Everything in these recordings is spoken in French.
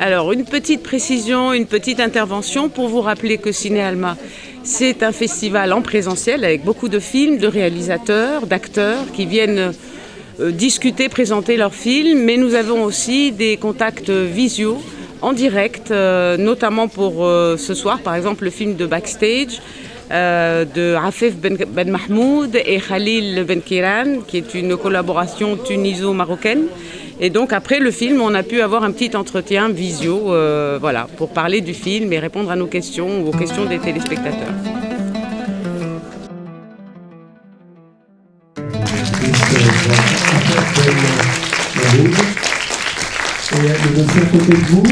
Alors, une petite précision, une petite intervention pour vous rappeler que Ciné-Alma, c'est un festival en présentiel avec beaucoup de films, de réalisateurs, d'acteurs qui viennent discuter, présenter leurs films, mais nous avons aussi des contacts visio en direct, notamment pour ce soir, par exemple, le film de Backstage de Afif Ben Mahmoud et Khalil Ben Kiran, qui est une collaboration tuniso-marocaine. Et donc après le film, on a pu avoir un petit entretien visio, voilà, pour parler du film et répondre à nos questions ou aux questions des téléspectateurs. Et le deuxième côté de vous,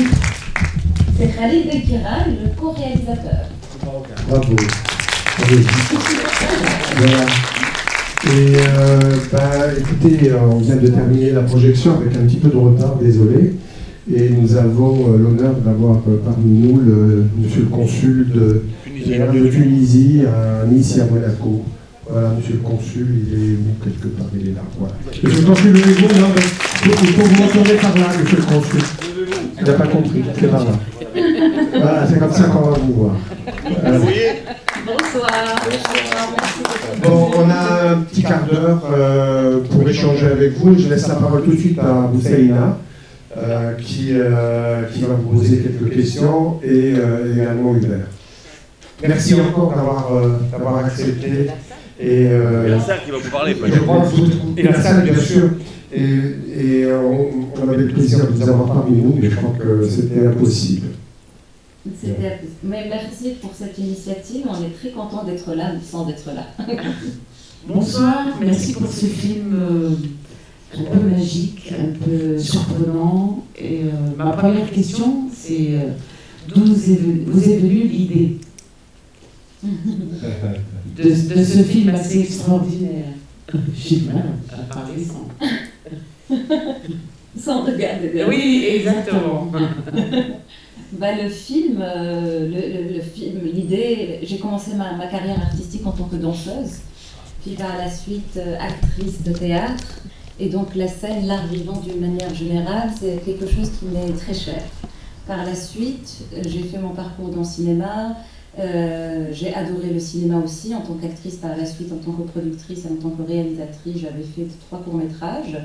c'est Khalil Ben Kiran, le co-réalisateur. Bravo. Voilà. Et écoutez, on vient de terminer la projection avec un petit peu de retard, désolé. Et nous avons l'honneur d'avoir parmi nous monsieur le consul de Tunisie à Nice et à Monaco. Voilà, monsieur le consul, il est où quelque part, il est là. Voilà. Monsieur le consul, levez-vous, non, mais il faut vous montrer par là, monsieur le consul. Il n'a pas compris, c'est par là. Voilà, c'est comme ça qu'on va vous voir. Bonsoir. Bon, on a un petit quart d'heure pour échanger avec vous. Je laisse la parole tout de suite à Boussaïna, qui va vous poser quelques questions, et également Hubert. Merci encore d'avoir accepté. Et la salle qui va vous parler, et la salle, bien sûr. Et on avait le plaisir de vous avoir parmi nous, mais je crois que c'était impossible. Mais merci pour cette initiative, on est très content d'être là, sans d'être là. Bonsoir, merci pour ce film un peu magique, un peu surprenant. Et ma première question, c'est d'où vous est venue l'idée de ce film assez extraordinaire? J'ai du mal à parler sans regarder. Oui, exactement. Le film, l'idée, j'ai commencé ma carrière artistique en tant que danseuse, puis par la suite actrice de théâtre, et donc la scène, l'art vivant d'une manière générale, c'est quelque chose qui m'est très cher. Par la suite, j'ai fait mon parcours dans le cinéma, j'ai adoré le cinéma aussi, en tant qu'actrice par la suite, en tant que productrice et en tant que réalisatrice, j'avais fait 3 courts-métrages.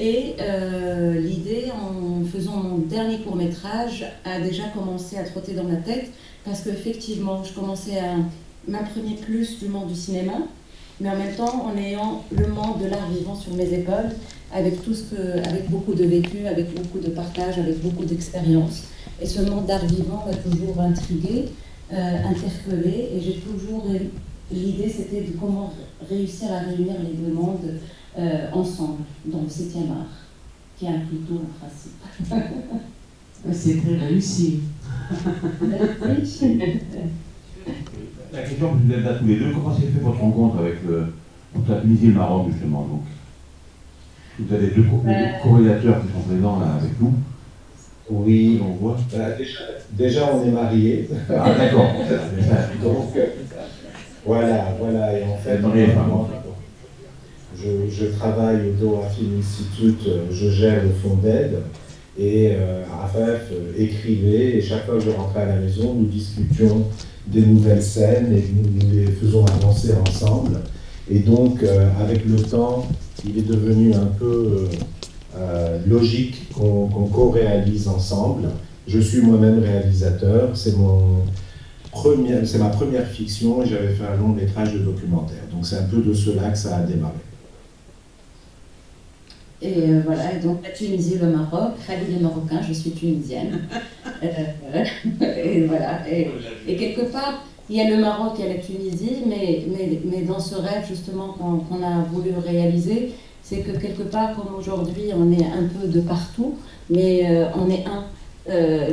Et l'idée, en faisant mon dernier court-métrage, a déjà commencé à trotter dans ma tête, parce qu'effectivement, je commençais à m'imprégner plus du monde du cinéma, mais en même temps, en ayant le monde de l'art vivant sur mes épaules, avec beaucoup de vécu, avec beaucoup de partage, avec beaucoup d'expérience. Et ce monde d'art vivant m'a toujours intriguée, interpellée, et j'ai toujours... L'idée, c'était de comment réussir à réunir les deux mondes ensemble, dans le 7e art, qui inclut tout en principe. C'est très réussi. La question que vous êtes là tous les deux, comment s'est fait votre rencontre avec la Tunisie et le Maroc, justement donc? Vous avez deux co-réalisateurs qui sont présents là avec nous. Oui, on voit. Déjà, on est mariés. Ah, d'accord. Donc, voilà, et en fait, je travaille au Doha Film Institute, je gère le fonds d'aide, et Afef écrivait, et chaque fois que je rentrais à la maison, nous discutions des nouvelles scènes et nous les faisons avancer ensemble. Et donc, avec le temps, il est devenu un peu logique qu'on co-réalise ensemble. Je suis moi-même réalisateur, c'est ma première fiction, et j'avais fait un long métrage de documentaire. Donc c'est un peu de cela que ça a démarré. Et voilà, et donc la Tunisie et le Maroc, Khalil est marocain, je suis tunisienne. Et voilà, et quelque part, il y a le Maroc, il y a la Tunisie, mais dans ce rêve justement qu'on a voulu réaliser, c'est que quelque part, comme aujourd'hui, on est un peu de partout, mais on est un.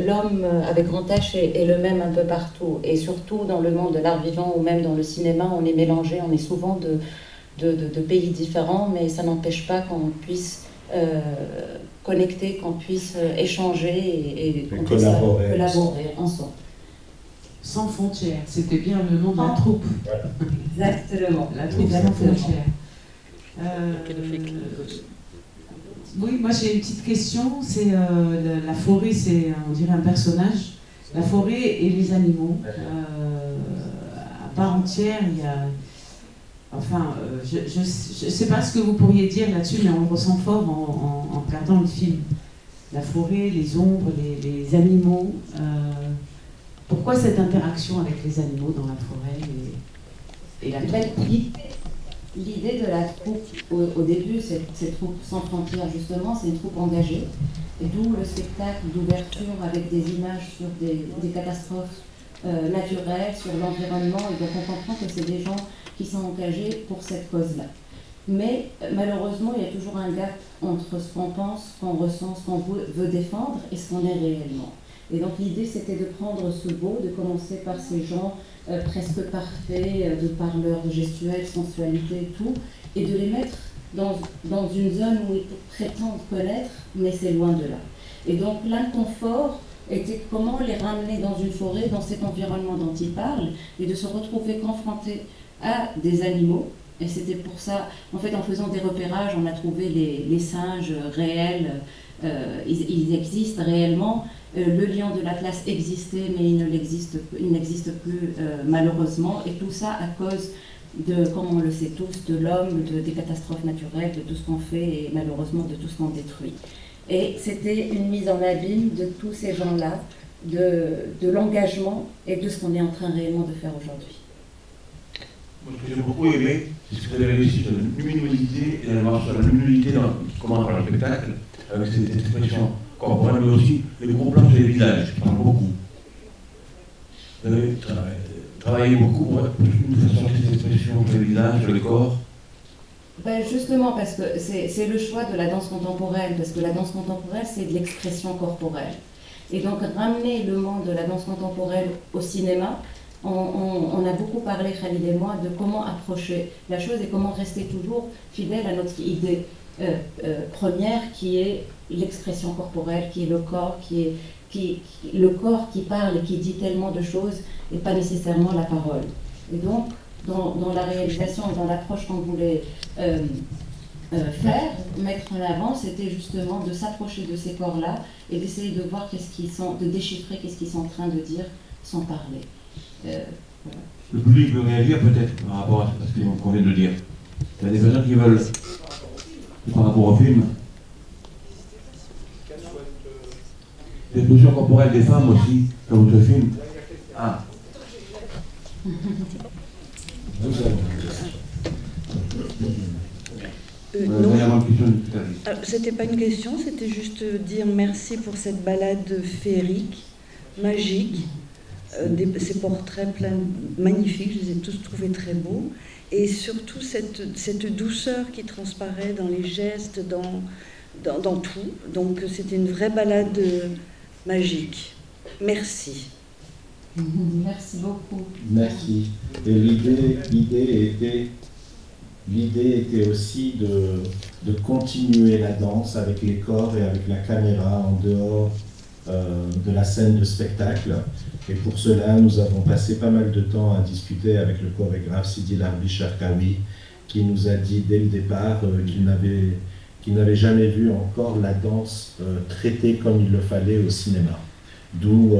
L'homme avec grand H est le même un peu partout, et surtout dans le monde de l'art vivant ou même dans le cinéma, on est mélangé, on est souvent de pays différents, mais ça n'empêche pas qu'on puisse connecter, qu'on puisse échanger et qu'on puisse collaborer ensemble. Sans frontières, c'était bien le nom de la troupe. Exactement. La troupe sans frontières. Oui, moi j'ai une petite question. C'est la forêt, c'est on dirait un personnage. La forêt et les animaux. À part entière, il y a. Enfin, je ne sais pas ce que vous pourriez dire là-dessus, mais on le ressent fort en regardant le film. La forêt, les ombres, les animaux. Pourquoi cette interaction avec les animaux dans la forêt et la troupe? L'idée de la troupe, au début, cette troupe sans frontières, justement, c'est une troupe engagée. Et d'où le spectacle d'ouverture avec des images sur des catastrophes naturelles, sur l'environnement. Et donc on comprend que c'est des gens qui sont engagés pour cette cause-là. Mais malheureusement, il y a toujours un gap entre ce qu'on pense, ce qu'on ressent, ce qu'on veut défendre et ce qu'on est réellement. Et donc l'idée, c'était de prendre ce beau, de commencer par ces gens presque parfaits, de par leur gestuelle, sensualité et tout, et de les mettre dans une zone où ils prétendent connaître, mais c'est loin de là. Et donc l'inconfort était comment les ramener dans une forêt, dans cet environnement dont ils parlent, et de se retrouver confrontés à des animaux. Et c'était pour ça, en fait, en faisant des repérages, on a trouvé les singes réels, ils existent réellement. Le lion de l'Atlas existait, mais il n'existe plus malheureusement. Et tout ça à cause de, comme on le sait tous, de l'homme, des catastrophes naturelles, de tout ce qu'on fait et malheureusement de tout ce qu'on détruit. Et c'était une mise en abîme de tous ces gens-là, de l'engagement et de ce qu'on est en train réellement de faire aujourd'hui. Moi, ce que j'ai beaucoup aimé, c'est ce que vous avez réussi sur la luminosité et sur la luminosité qui commence par le spectacle, avec cette expression corporelle, mais aussi les gros plans sur les visages, qui parlent beaucoup. Vous avez travaillé beaucoup pour nous faire sortir cette expression sur les visages, sur les corps. Ben justement, parce que c'est le choix de la danse contemporaine, parce que la danse contemporaine, c'est de l'expression corporelle. Et donc, ramener le monde de la danse contemporaine au cinéma, on a beaucoup parlé, Khalid et moi, de comment approcher la chose et comment rester toujours fidèle à notre idée première, qui est l'expression corporelle, qui est le corps, le corps qui parle et qui dit tellement de choses, et pas nécessairement la parole. Et donc, dans la réalisation et dans l'approche qu'on voulait mettre en avant, c'était justement de s'approcher de ces corps-là et d'essayer de voir de déchiffrer qu'est-ce qu'ils sont en train de dire sans parler. Voilà. Le public veut réagir peut-être par rapport à ce qu'on vient de dire. Il y a des personnes qui veulent, par rapport au film, des positions corporelles des femmes aussi, dans votre film. Ah. Non, c'était pas une question, c'était juste dire merci pour cette balade féerique, magique, ces portraits magnifiques, je les ai tous trouvés très beaux, et surtout cette douceur qui transparaît dans les gestes, dans tout. Donc c'était une vraie balade magique. Merci. Merci beaucoup. Merci. Et l'idée était aussi de continuer la danse avec les corps et avec la caméra en dehors de la scène de spectacle. Et pour cela, nous avons passé pas mal de temps à discuter avec le chorégraphe Sidi Larbi Cherkaoui, qui nous a dit dès le départ qu'il n'avait jamais vu encore la danse traitée comme il le fallait au cinéma. D'où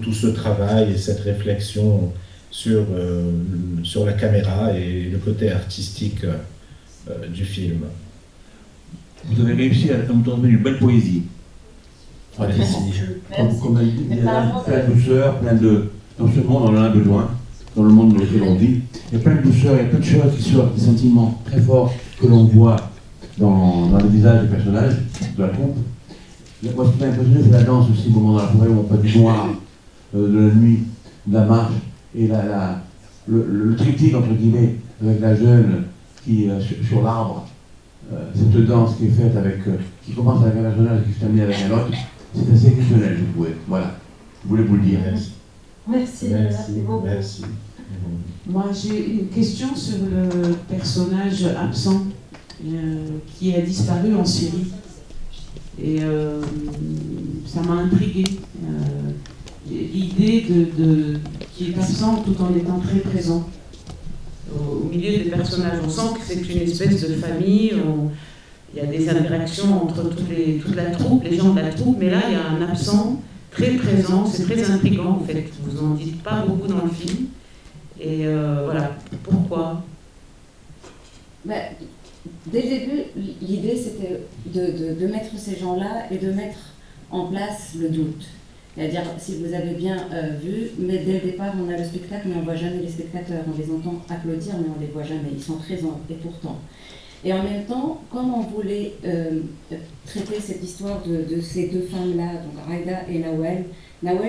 tout ce travail et cette réflexion sur la caméra et le côté artistique du film. Vous avez réussi à nous transmettre une belle poésie. Comme elle dit, il y a plein de douceur, dans ce monde on en a besoin, dans le monde dans lequel on vit. Il y a plein de douceur, il y a plein de choses qui sortent, des sentiments très forts que l'on voit dans le visage des personnages de la troupe. Moi, ce qui m'a impressionné, c'est la danse aussi, au moment dans la forêt où on passe du noir, de la nuit, de la marche, et le triptyque, entre guillemets, avec la jeune qui sur l'arbre, cette danse qui est faite qui commence avec un personnage et qui se termine avec un autre, c'est assez exceptionnel, je trouvais. Voilà, je voulais vous le dire. Merci beaucoup. Merci. Moi, j'ai une question sur le personnage absent qui a disparu en Syrie. Et ça m'a intriguée. L'idée qui est absent tout en étant très présent. Au milieu des personnages, on sent que c'est une espèce de famille. il y a des interactions entre toute la troupe, les gens de la troupe, mais là, il y a un absent très présent, c'est très intriguant en fait. Vous n'en dites pas beaucoup dans le film. Et voilà, pourquoi? Dès le début, l'idée c'était de mettre ces gens-là et de mettre en place le doute. C'est-à-dire, si vous avez bien vu, mais dès le départ, on a le spectacle, mais on ne voit jamais les spectateurs. On les entend applaudir, mais on ne les voit jamais. Ils sont présents, et pourtant. Et en même temps, comme on voulait traiter cette histoire de ces deux femmes-là, donc Raïda et Nawel,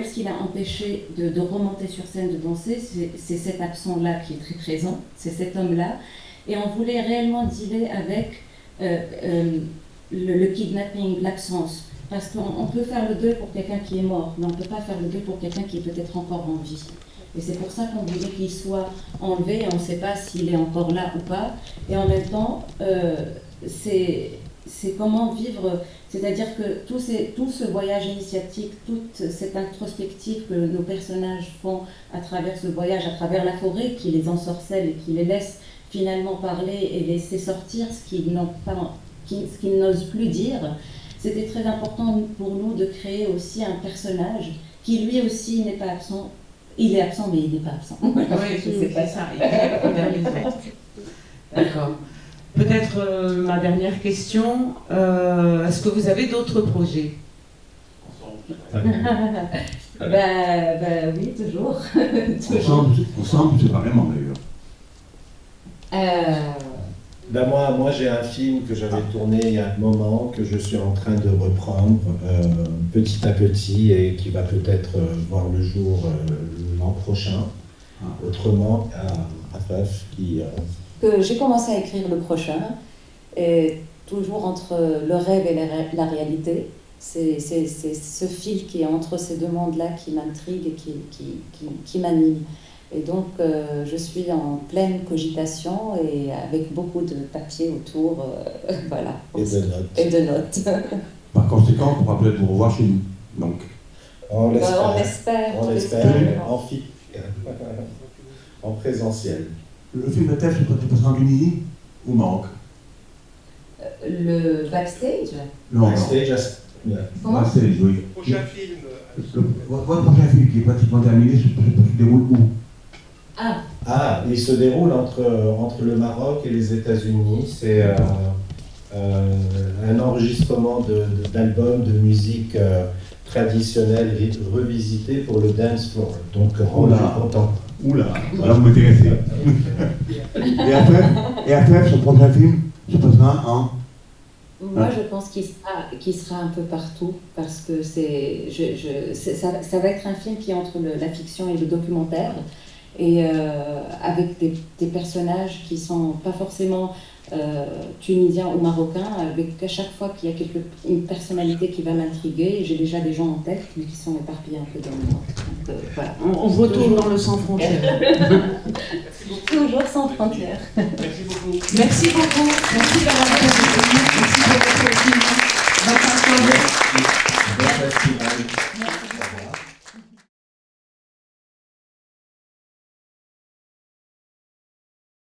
ce qui l'a empêché de remonter sur scène, de danser, c'est cet absent-là qui est très présent, c'est cet homme-là. Et on voulait réellement dealer avec le kidnapping, l'absence. Parce qu'on peut faire le deuil pour quelqu'un qui est mort, mais on ne peut pas faire le deuil pour quelqu'un qui est peut-être encore en vie. Et c'est pour ça qu'on voulait qu'il soit enlevé, on ne sait pas s'il est encore là ou pas. Et en même temps, c'est comment vivre, c'est-à-dire que tout ce voyage initiatique, toute cette introspective que nos personnages font à travers ce voyage, à travers la forêt, qui les ensorcelle et qui les laisse finalement parler et laisser sortir ce qu'ils n'osent plus dire. C'était très important pour nous de créer aussi un personnage qui lui aussi n'est pas absent. Il est absent, mais il n'est pas absent. Oui, c'est pas ça. D'accord. Peut-être ma dernière question. Est-ce que vous avez d'autres projets? Oui, toujours. Ensemble, c'est pas vraiment d'ailleurs. Moi j'ai un film que j'avais tourné il y a un moment, que je suis en train de reprendre petit à petit et qui va peut-être voir le jour l'an prochain. Autrement, Afaf qui... Que j'ai commencé à écrire le prochain, et toujours entre le rêve et la réalité. C'est ce fil qui est entre ces deux mondes-là qui m'intrigue et qui m'anime. Et donc, je suis en pleine cogitation et avec beaucoup de papier autour, voilà. Et de notes. Par conséquent, on pourra peut-être vous revoir chez nous. Donc. On l'espère. En présentiel. Le film de test se passera en Tunisie ou au Maroc? Le backstage? Le backstage, backstage, oui. Le prochain film. Votre prochain film qui est pratiquement terminé se déroule où? Il se déroule entre le Maroc et les États-Unis. C'est un enregistrement d'albums de musique traditionnelle revisité pour le dance floor. Donc, on est content. Oula, voilà, vous m'intéressez. Et après, son prochain film se passera en... Moi, je pense qu'il sera un peu partout, parce que ça va être un film qui est entre la fiction et le documentaire, et avec des personnages qui sont pas forcément tunisiens ou marocains, avec à chaque fois qu'il y a une personnalité qui va m'intriguer. J'ai déjà des gens en tête, mais qui sont éparpillés un peu dans le monde. Donc, voilà. On retourne dans le sans frontières. Toujours sans frontières. Merci beaucoup. Merci beaucoup. Merci d'avoir été avec nous. Merci pour votre film. Bonne soirée. Bon festival.